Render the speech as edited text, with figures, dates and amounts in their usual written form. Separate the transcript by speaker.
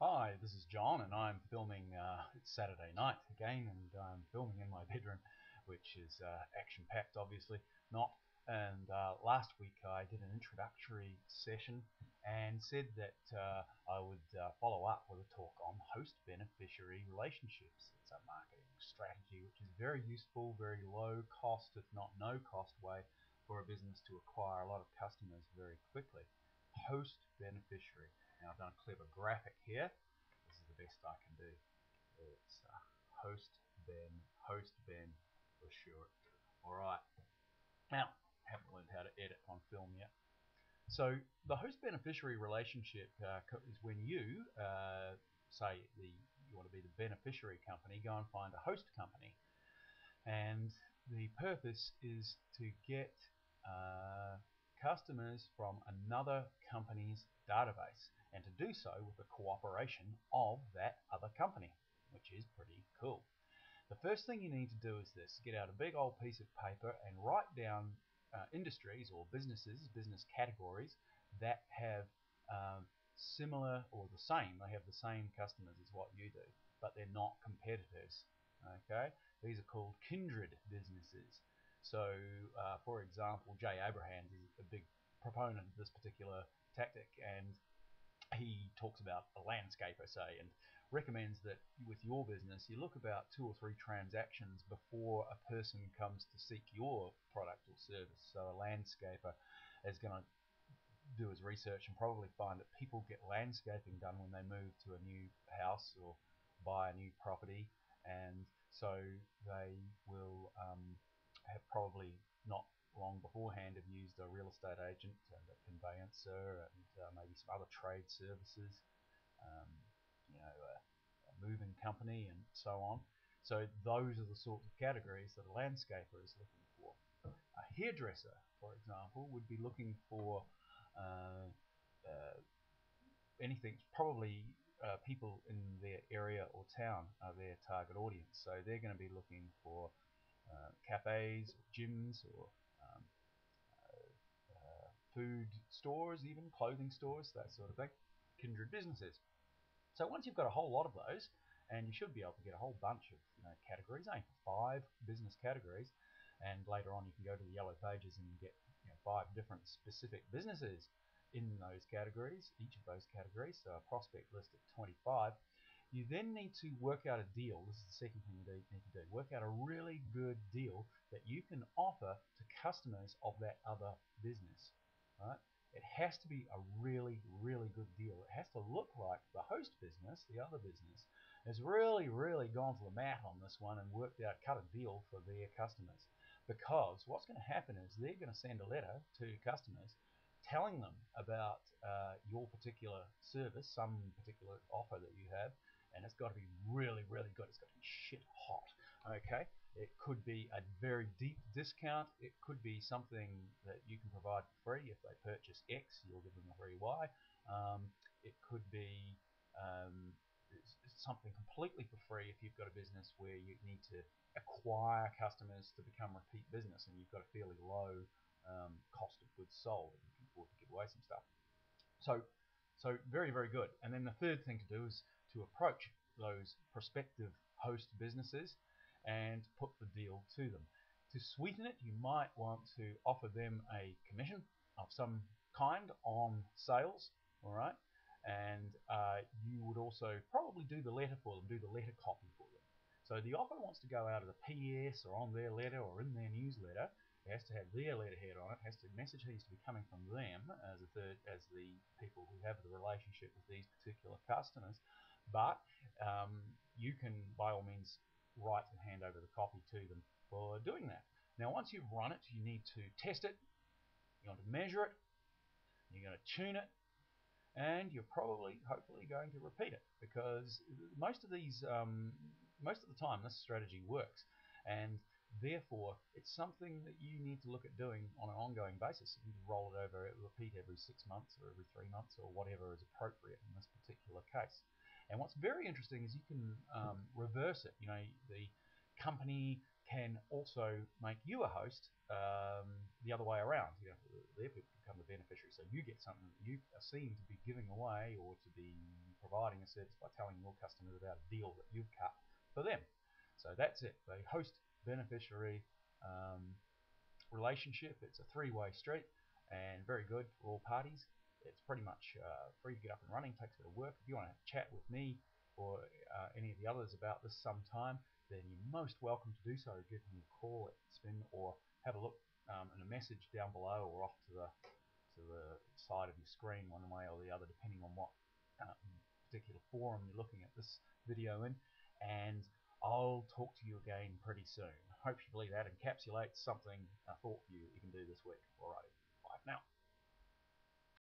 Speaker 1: Hi, this is John, and I'm filming. It's Saturday night again, and I'm filming in my bedroom, which is action-packed, obviously not. And last week I did an introductory session and said that I would follow up with a talk on host-beneficiary relationships. It's a marketing strategy which is very useful, very low cost, if not no cost way for a business to acquire a lot of customers very quickly. Host-beneficiary. Now I've done a clever graphic here. This is the best I can do. It's host Ben for sure. Alright, now haven't learned how to edit on film yet. So the host-beneficiary relationship is when you, say you want to be the beneficiary company, go and find a host company. And the purpose is to get customers from another company's database, and to do so with the cooperation of that other company, which is pretty cool. The first thing you need to do is this: get out a big old piece of paper and write down industries or businesses, business categories that have similar or the same, they have the same customers as what you do, but they're not competitors. Okay, these are called kindred businesses. So for example, Jay Abrahams is a big proponent of this particular tactic, and he talks about a landscaper, say, and recommends that with your business you look about 2 or 3 transactions before a person comes to seek your product or service. So a landscaper is going to do his research and probably find that people get landscaping done when they move to a new house or buy a new property, and so they will have probably not long beforehand have used a real estate agent and a conveyancer and maybe some other trade services, a moving company and so on. So those are the sorts of categories that a landscaper is looking for. A hairdresser, for example, would be looking for anything, probably people in their area or town are their target audience. So they're going to be looking for cafes, or gyms, or food stores, even clothing stores, that sort of thing. Kindred businesses. So once you've got a whole lot of those, and you should be able to get a whole bunch of categories, aim for 5 business categories, and later on you can go to the yellow pages and get 5 different specific businesses in those categories, each of those categories, so a prospect list of 25. You then need to work out a deal. This is the second thing you need to do. Work out a really good deal that you can offer to customers of that other business. Right? It has to be a really, really good deal. It has to look like the host business, the other business, has really, really gone to the mat on this one and worked out, cut a deal for their customers. Because what's going to happen is they're going to send a letter to customers telling them about your particular service, some particular offer that you have, and it's got to be really, really good. It's got to be shit hot. Okay, it could be a very deep discount. It could be something that you can provide for free. If they purchase X, you'll give them a free Y. It could be something completely for free if you've got a business where you need to acquire customers to become repeat business, and you've got a fairly low cost of goods sold, and you can afford to give away some stuff. So very, very good. And then the third thing to do is to approach those prospective host businesses and put the deal to them. To sweeten it, you might want to offer them a commission of some kind on sales, all right? And you would also probably do the letter for them, do the letter copy for them. So the offer wants to go out as a PS or on their letter or in their newsletter. It has to have their letterhead on it. The message needs to be coming from them as the people who have the relationship with these particular customers. But you can, by all means, write and hand over the copy to them for doing that. Now, once you've run it, you need to test it. You want to measure it. You're going to tune it, and you're probably, hopefully, going to repeat it, because most of the time this strategy works, and therefore it's something that you need to look at doing on an ongoing basis. You need to roll it over, repeat every 6 months or every 3 months or whatever is appropriate in this particular case. And what's very interesting is you can reverse it. The company can also make you a host the other way around. Their people become the beneficiary, so you get something that you are seen to be giving away or to be providing a service by telling your customers about a deal that you've cut for them. So that's it. The host-beneficiary relationship. It's a three-way street and very good for all parties. It's pretty much free to get up and running, takes a bit of work. If you want to chat with me or any of the others about this sometime, then you're most welcome to do so. Give me a call at Spin or have a look in a message down below or off to the side of your screen one way or the other, depending on what particular forum you're looking at this video in. And I'll talk to you again pretty soon. Hopefully that encapsulates something, a thought for you that you can do this week. Alrighty, bye for now.